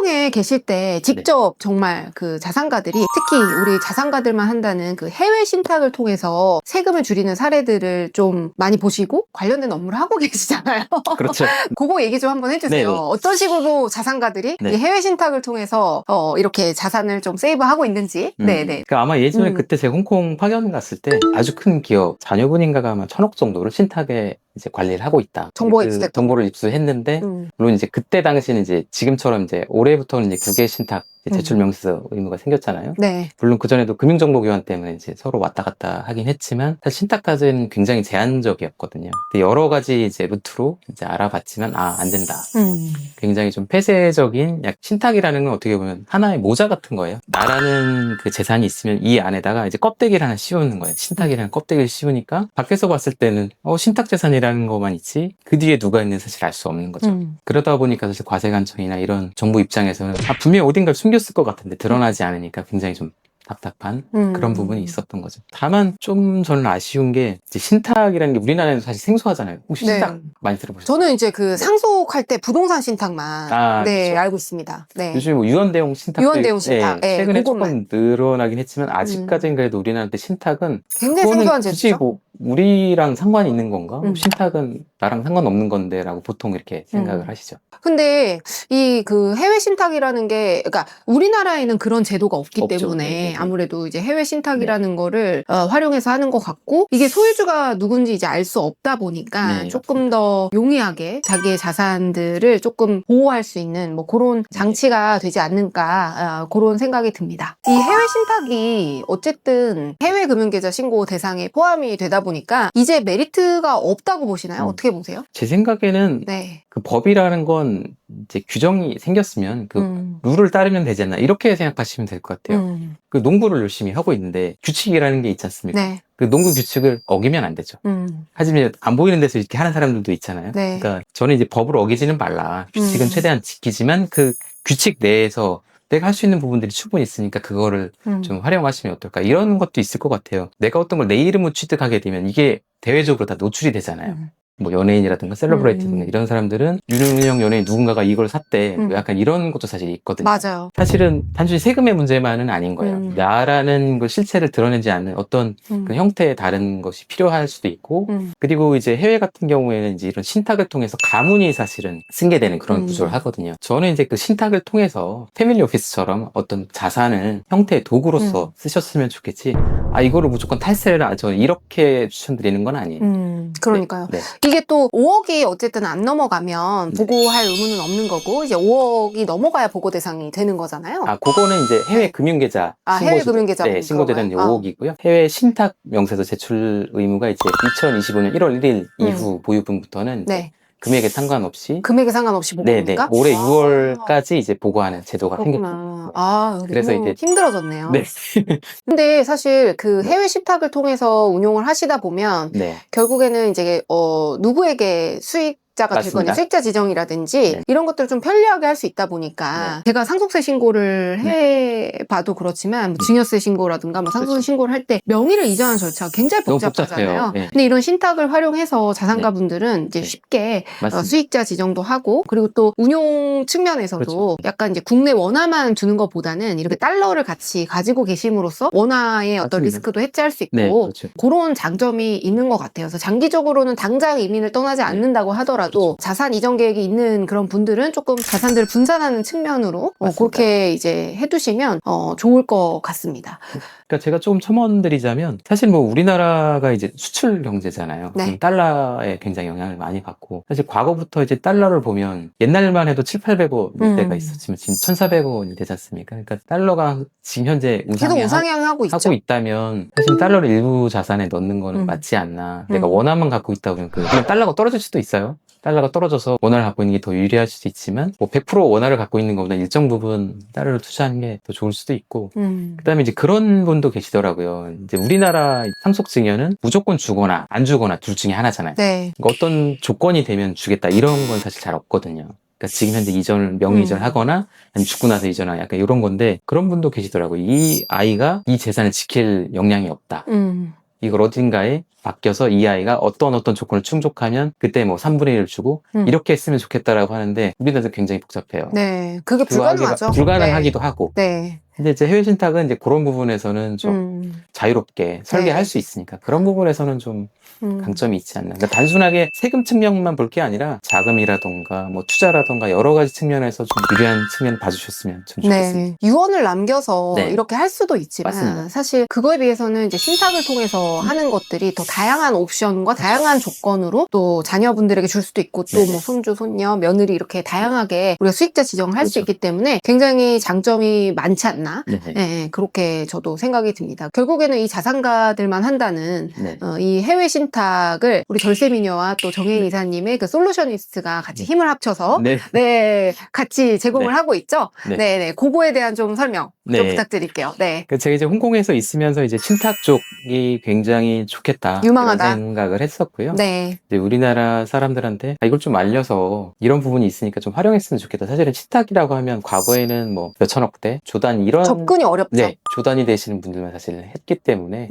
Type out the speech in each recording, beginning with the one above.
홍콩에 계실 때 직접 정말 그 자산가들이 특히 우리 자산가들만 한다는 그 해외 신탁을 통해서 세금을 줄이는 사례들을 좀 많이 보시고 관련된 업무를 하고 계시잖아요. 그렇죠. 그거 얘기 좀 한번 해주세요. 네네. 어떤 식으로 자산가들이 네. 이 해외 신탁을 통해서 이렇게 자산을 좀 세이브하고 있는지. 네네. 그러니까 아마 예전에 그때 제가 홍콩 파견 갔을 때 아주 큰 기업 자녀분인가가 아마 1,000억 정도를 신탁에 이제 관리를 하고 있다. 정보가 그 입수됐던 정보를 입수했는데 물론 이제 그때 당시는 이제 지금처럼 이제 올해부터는 이제 국외 신탁 제출 명세서 의무가 생겼잖아요. 네. 물론 그전에도 금융정보 교환 때문에 이제 서로 왔다 갔다 하긴 했지만 사실 신탁까지는 굉장히 제한적이었거든요. 근데 여러 가지 이제 루트로 이제 알아봤지만 안 된다. 굉장히 좀 폐쇄적인 신탁이라는 건 어떻게 보면 하나의 모자 같은 거예요. 나라는 그 재산이 있으면 이 안에다가 이제 껍데기를 하나 씌우는 거예요. 신탁이라는 껍데기를 씌우니까 밖에서 봤을 때는 신탁 재산이라는 것만 있지 그 뒤에 누가 있는지 사실 알 수 없는 거죠. 그러다 보니까 사실 과세관청이나 이런 정부 입장에서는 분명히 어딘가를 숨겼을 것 같은데 드러나지 않으니까 굉장히 좀 답답한 그런 부분이 있었던 거죠. 다만 좀 저는 아쉬운 게 이제 신탁이라는 게 우리나라에는 사실 생소하잖아요. 혹시 네. 신탁 많이 들어보셨어요? 저는 이제 그 상속할 때 부동산 신탁만 그렇죠. 알고 있습니다. 네. 요즘 뭐 유언대용 신탁도 유언대용 신탁. 네, 최근에 그것만. 조금 늘어나긴 했지만 아직까지는 그래도 우리나라한테 신탁은 굉장히 그거는 생소한 굳이 제도죠. 뭐 우리랑 상관이 있는 건가? 신탁은 나랑 상관없는 건데 라고 보통 이렇게 생각을 하시죠. 근데 이 그 해외 신탁이라는 게 그러니까 우리나라에는 그런 제도가 없기 없죠. 때문에 네. 아무래도 이제 해외 신탁이라는 거를 활용해서 하는 것 같고 이게 소유주가 누군지 이제 알 수 없다 보니까 네, 조금 맞습니다. 더 용이하게 자기의 자산들을 조금 보호할 수 있는 뭐 그런 장치가 되지 않는가 그런 생각이 듭니다. 이 해외 신탁이 어쨌든 해외 금융계좌 신고 대상에 포함이 되다 보니까 이제 메리트가 없다고 보시나요? 어떻게 보세요? 제 생각에는 네. 그 법이라는 건 이제 규정이 생겼으면 그 룰을 따르면 되지 않나 이렇게 생각하시면 될 것 같아요. 그 농구를 열심히 하고 있는데 규칙이라는 게 있지 않습니까? 네. 그 농구 규칙을 어기면 안 되죠. 하지만 안 보이는 데서 이렇게 하는 사람들도 있잖아요. 네. 그러니까 저는 이제 법을 어기지는 말라. 규칙은 최대한 지키지만 그 규칙 내에서 내가 할 수 있는 부분들이 충분히 있으니까 그거를 좀 활용하시면 어떨까 이런 것도 있을 것 같아요. 내가 어떤 걸 내 이름으로 취득하게 되면 이게 대외적으로 다 노출이 되잖아요. 뭐 연예인이라든가 셀러브레이티든가 이런 사람들은 유명 연예인 누군가가 이걸 샀대 약간 이런 것도 사실 있거든요. 맞아요. 사실은 단순히 세금의 문제만은 아닌 거예요. 나라는 걸 실체를 드러내지 않는 어떤 그 형태의 다른 것이 필요할 수도 있고 그리고 이제 해외 같은 경우에는 이제 이런 신탁을 통해서 가문이 사실은 승계되는 그런 구조를 하거든요. 저는 이제 그 신탁을 통해서 패밀리 오피스처럼 어떤 자산을 형태의 도구로서 쓰셨으면 좋겠지 이거를 무조건 탈세를 저는 이렇게 추천드리는 건 아니에요. 그러니까요. 네. 이게 또 5억이 어쨌든 안 넘어가면 보고할 의무는 없는 거고 이제 5억이 넘어가야 보고 대상이 되는 거잖아요. 그거는 이제 해외 금융계좌 해외 금융계좌 신고되는 5억이고요. 해외 신탁 명세서 제출 의무가 이제 2025년 1월 1일 이후 보유분부터는 이제 금액에 상관없이 보고입니까? 올해 6월까지 이제 보고하는 제도가 생겼죠. 그래서 이제 힘들어졌네요. 네. 근데 사실 그 해외 신탁을 통해서 운용을 하시다 보면 결국에는 이제 누구에게 수익자가 될 거냐, 수익자 지정이라든지 이런 것들을 좀 편리하게 할 수 있다 보니까 제가 상속세 신고를 해봐도 그렇지만 뭐 증여세 신고라든가 뭐 상속세 신고를 할 때 명의를 이전하는 절차가 굉장히 복잡하잖아요. 근데 이런 신탁을 활용해서 자산가분들은 이제 쉽게 수익자 지정도 하고 그리고 또 운용 측면에서도 약간 이제 국내 원화만 두는 것보다는 이렇게 달러를 같이 가지고 계심으로써 원화의 어떤 리스크도 해지할 수 있고 그런 장점이 있는 것 같아요. 그래서 장기적으로는 당장 이민을 떠나지 않는다고 하더라도 자산 이전 계획이 있는 그런 분들은 조금 자산들을 분산하는 측면으로 그렇게 이제 해두시면 좋을 것 같습니다. 그러니까 제가 조금 첨언드리자면 사실 뭐 우리나라가 이제 수출 경제잖아요. 달러에 굉장히 영향을 많이 받고 사실 과거부터 이제 달러를 보면 옛날만 해도 700~800원 때가 있었지만 지금 1,400원이 되지 않습니까? 그러니까 달러가 지금 현재 계속 우상향하고 있다면 사실 달러를 일부 자산에 넣는 거는 맞지 않나. 내가 원화만 갖고 있다 보면 그냥 달러가 떨어질 수도 있어요. 달러가 떨어져서 원화를 갖고 있는 게 더 유리할 수도 있지만 뭐 100% 원화를 갖고 있는 것보다 일정 부분 달러를 투자하는 게 더 좋을 수도 있고 그다음에 이제 그런 분도 계시더라고요. 이제 우리나라 상속증여는 무조건 주거나 안 주거나 둘 중에 하나잖아요. 그러니까 어떤 조건이 되면 주겠다 이런 건 사실 잘 없거든요. 그러니까 지금 현재 이전을 명의 이전을 하거나 아니면 죽고 나서 이전하거나 약간 이런 건데 그런 분도 계시더라고요. 이 아이가 이 재산을 지킬 역량이 없다. 이걸 어딘가에 맡겨서 이 아이가 어떤 조건을 충족하면 그때 뭐 3분의 1을 주고 이렇게 했으면 좋겠다라고 하는데 우리나라도 굉장히 복잡해요. 네, 그게 불가능하죠. 불가능하기도 네. 하고. 네. 근데 이제 해외 신탁은 이제 그런 부분에서는 좀 자유롭게 설계할 수 있으니까 그런 부분에서는 좀 강점이 있지 않나. 그러니까 단순하게 세금 측면만 볼 게 아니라 자금이라던가 뭐 투자라던가 여러 가지 측면에서 좀 유리한 측면을 봐주셨으면 좀 좋겠습니다. 네. 유언을 남겨서 네. 이렇게 할 수도 있지만 맞습니다. 사실 그거에 비해서는 이제 신탁을 통해서 하는 것들이 더 다양한 옵션과 다양한 조건으로 또 자녀분들에게 줄 수도 있고 또 뭐 손주, 손녀, 며느리 이렇게 다양하게 우리가 수익자 지정을 할 수 있기 때문에 굉장히 장점이 많지 않나. 네, 그렇게 저도 생각이 듭니다. 결국에는 이 자산가들만 한다는 이 해외 신탁을 우리 절세미녀와 또 정혜인 이사님의 그 솔루셔니스트가 같이 힘을 합쳐서 같이 제공을 하고 있죠. 네. 그거에 대한 좀 설명 좀 부탁드릴게요. 네. 제가 이제 홍콩에서 있으면서 이제 신탁 쪽이 굉장히 좋겠다. 유망하다. 이런 생각을 했었고요. 네. 이제 우리나라 사람들한테 이걸 좀 알려서 이런 부분이 있으니까 좀 활용했으면 좋겠다. 사실은 신탁이라고 하면 과거에는 뭐 몇천억대, 조단 이런 접근이 어렵죠. 네, 조단이 되시는 분들만 사실 했기 때문에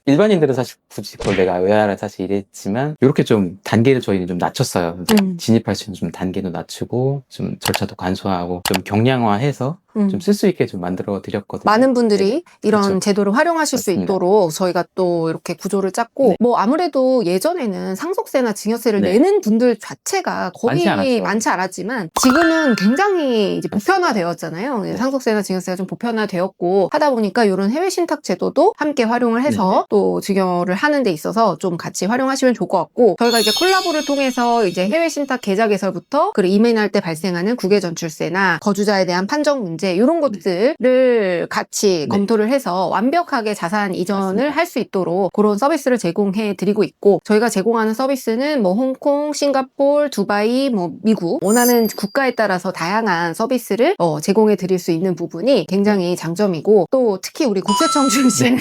일반인들은 사실 굳이 그걸 내가 왜 알아 사실 이랬지만 이렇게 좀 단계를 저희는 좀 낮췄어요. 진입할 수 있는 좀 단계도 낮추고 좀 절차도 간소화하고 좀 경량화해서 좀 쓸 수 있게 좀 만들어 드렸거든요. 많은 분들이 이런 제도를 활용하실 수 있도록 저희가 또 이렇게 구조를 짰고 뭐 아무래도 예전에는 상속세나 증여세를 내는 분들 자체가 거의 많지 않았지만 지금은 굉장히 이제 보편화되었잖아요. 상속세나 증여세가 좀 보편화되었고 하다 보니까 이런 해외 신탁 제도도 함께 활용을 해서 또 증여를 하는 데 있어서 좀 같이 활용하시면 좋을 것 같고 저희가 이제 콜라보를 통해서 이제 해외 신탁 계좌 개설부터 그리고 이민할 때 발생하는 국외 전출세나 거주자에 대한 판정 문제 이런 것들을 같이 검토를 해서 완벽하게 자산 이전을 할 수 있도록 그런 서비스를 제공해 드리고 있고 저희가 제공하는 서비스는 뭐 홍콩, 싱가포르, 두바이, 뭐 미국 원하는 국가에 따라서 다양한 서비스를 제공해 드릴 수 있는 부분이 굉장히 장점이고 또 특히 우리 국세청 출신의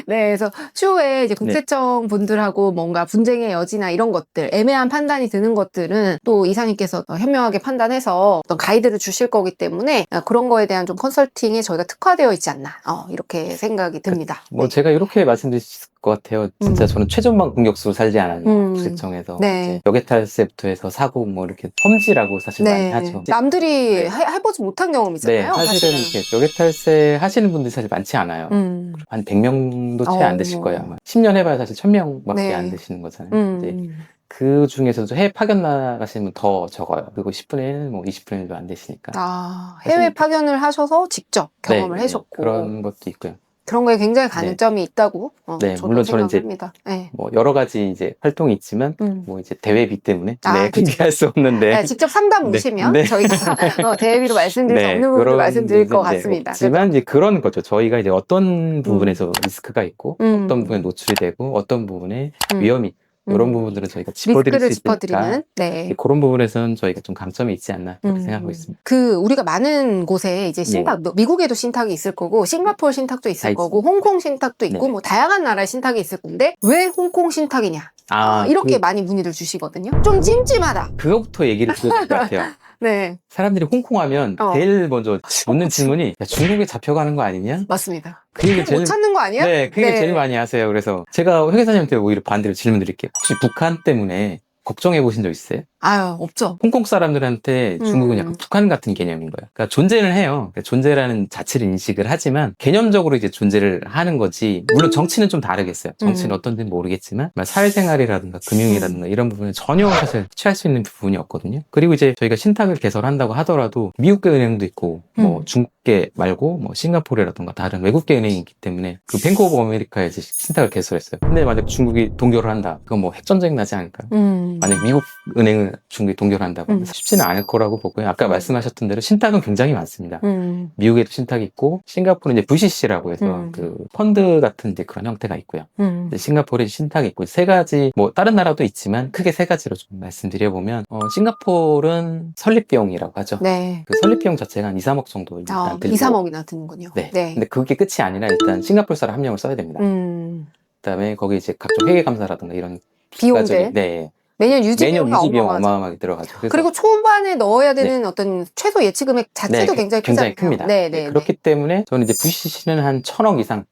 그래서 추후에 이제 국세청 분들하고 뭔가 분쟁의 여지나 이런 것들 애매한 판단이 드는 것들은 또 이사님께서 현명하게 판단해서 어떤 가이드를 주실 거기 때문에 그런 거에 대한 좀 컨설팅에 저희가 특화되어 있지 않나 이렇게 생각이 듭니다. 뭐 제가 이렇게 말씀드릴 수 있을 것 같아요. 진짜 저는 최전방 공격수로 살지 않았나 국세청에서 역외탈세부터 해서 사고 뭐 이렇게 험지라고 사실 많이 하죠. 남들이 해보지 못한 경험이잖아요. 사실은 이렇게 역외탈세 하시는 분들이 사실 많지 않아요. 한 100명도 채 안 되실 거예요. 아마. 10년 해봐야 사실 1000명밖에 안 되시는 거잖아요. 이제 그 중에서도 해외 파견 나가시면 더 적어요. 그리고 10분의 1, 뭐 20분의 1도 안 되시니까. 해외 파견을 하셔서 직접 경험을 하셨고. 그런 것도 있고요. 그런 거에 굉장히 가능점이 있다고 물론 저는 이제 뭐 여러 가지 이제 활동이 있지만 뭐 이제 대회비 때문에 공개할 수 없는데 직접 상담 오시면 저희가 대회비로 말씀드릴 수 없는 부분을 말씀드릴 것 같습니다. 하지만 이제 그런 거죠. 저희가 이제 어떤 부분에서 리스크가 있고 어떤 부분에 노출이 되고 어떤 부분에 위험이 이런 부분들은 저희가 짚어드릴 수 있으니까 그런 부분에서는 저희가 좀 강점이 있지 않나 그렇게 생각하고 있습니다. 우리가 많은 곳에 이제 신탁, 미국에도 신탁이 있을 거고 싱가포르 신탁도 있을 거고 홍콩 신탁도 있고 뭐 다양한 나라의 신탁이 있을 건데 왜 홍콩 신탁이냐 이렇게 많이 문의를 주시거든요. 좀 찜찜하다. 그거부터 얘기를 드릴 것 같아요. 사람들이 홍콩 하면 제일 먼저 묻는 질문이 중국에 잡혀가는 거 아니냐? 맞습니다. 그게 못 찾는 거 아니야? 그게 제일 많이 하세요. 그래서 제가 회계사님한테 오히려 반대로 질문 드릴게요. 혹시 북한 때문에 걱정해 보신 적 있어요? 없죠. 홍콩 사람들한테 중국은 약간 북한 같은 개념인 거예요. 그러니까 존재는 해요. 그러니까 존재라는 자체를 인식을 하지만 개념적으로 이제 존재를 하는 거지. 물론 정치는 좀 다르겠어요. 정치는 어떤지는 모르겠지만 사회생활이라든가 금융이라든가 이런 부분은 전혀 사실 취할 수 있는 부분이 없거든요. 그리고 이제 저희가 신탁을 개설한다고 하더라도 미국계 은행도 있고 뭐 중국계 말고 뭐 싱가포르라든가 다른 외국계 은행이 있기 때문에 그 뱅크 오브 아메리카에서 신탁을 개설했어요. 근데 만약 중국이 동결을 한다. 그건 뭐 핵전쟁 나지 않을까요? 만약 미국 은행을 중국이 동결을 한다고 쉽지는 않을 거라고 보고요. 아까 말씀하셨던 대로 신탁은 굉장히 많습니다. 미국에도 신탁이 있고 싱가포르는 이제 VCC라고 해서 그 펀드 같은 이제 그런 형태가 있고요. 싱가포르에 신탁이 있고 세 가지 뭐 다른 나라도 있지만 크게 세 가지로 좀 말씀드려보면 싱가포르는 설립비용이라고 하죠. 그 설립비용 자체가 한 2, 3억 정도 일단 들고 2, 3억이나 드는군요. 근데 그게 끝이 아니라 일단 싱가포르 사람 한 명을 써야 됩니다. 그다음에 거기 이제 각종 회계감사라든가 이런 비용들 매년 유지비용이 어마어마하게 들어가죠. 그리고 초반에 넣어야 되는 어떤 최소 예치 금액 자체도 굉장히 큽니다. 그렇기 때문에 저는 이제 VCC는 한 1000억 이상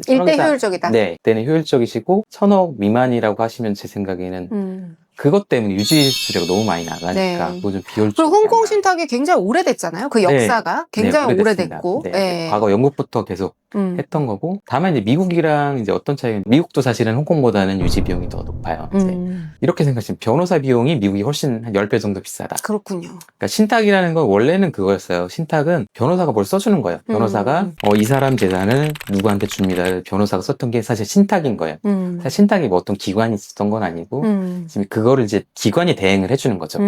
일대 효율적이다. 네, 그때는 효율적이시고 1,000억 미만이라고 하시면 제 생각에는 그것 때문에 유지 수수료가 너무 많이 나가니까 그거 좀 비효율적. 그리고 홍콩 신탁이 굉장히 오래됐잖아요. 그 역사가 굉장히 오래됐고. 과거 영국부터 계속 했던 거고, 다만 이제 미국이랑 이제 어떤 차이가, 미국도 사실은 홍콩보다는 유지 비용이 더 높아요. 이렇게 생각하시면 변호사 비용이 미국이 훨씬 한 10배 정도 비싸다. 그렇군요. 그러니까 신탁이라는 건 원래는 그거였어요. 신탁은 변호사가 뭘 써주는 거예요. 변호사가 이 사람 재산을 누구한테 줍니다. 변호사가 썼던 게 사실 신탁인 거예요. 사실 신탁이 뭐 어떤 기관이 있었던 건 아니고 지금 그거를 이제 기관이 대행을 해주는 거죠.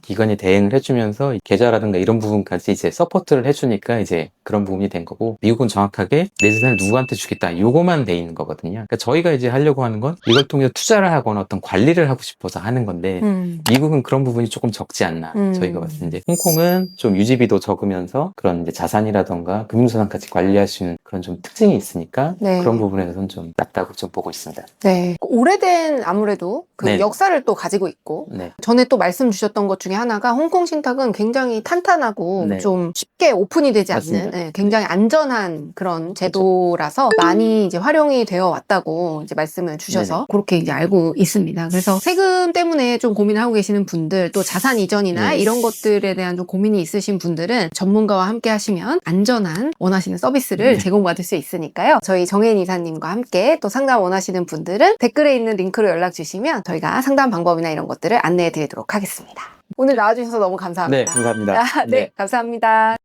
기관이 대행을 해주면서 계좌라든가 이런 부분까지 이제 서포트를 해주니까 이제 그런 부분이 된 거고, 미국은 정확하게 내 재산을 누구한테 주겠다 요거만 돼 있는 거거든요. 그러니까 저희가 이제 하려고 하는 건 이걸 통해서 투자를 하거나 어떤 관리를 하고 싶어서 하는 건데 미국은 그런 부분이 조금 적지 않나 저희가 봤을 때. 홍콩은 좀 유지비도 적으면서 그런 이제 자산이라던가 금융자산까지 관리할 수 있는 그런 좀 특징이 있으니까 그런 부분에서는 좀 낫다고 좀 보고 있습니다. 네. 오래된 아무래도 그 역사를 또 가지고 있고 전에 또 말씀 주셨던 것 중에 하나가 홍콩 신탁은 굉장히 탄탄하고 좀 쉽게 오픈이 되지 않는 굉장히 안전한 그런 제도라서 많이 이제 활용이 되어 왔다고 이제 말씀을 주셔서 그렇게 이제 알고 있습니다. 그래서 세금 때문에 좀 고민을 하고 계시는 분들, 또 자산 이전이나 이런 것들에 대한 좀 고민이 있으신 분들은 전문가와 함께 하시면 안전한 원하시는 서비스를 제공받을 수 있으니까요. 저희 정혜인 이사님과 함께 또 상담 원하시는 분들은 댓글에 있는 링크로 연락 주시면 저희가 상담 방법이나 이런 것들을 안내해 드리도록 하겠습니다. 오늘 나와주셔서 너무 감사합니다. 네, 감사합니다. 네, 감사합니다.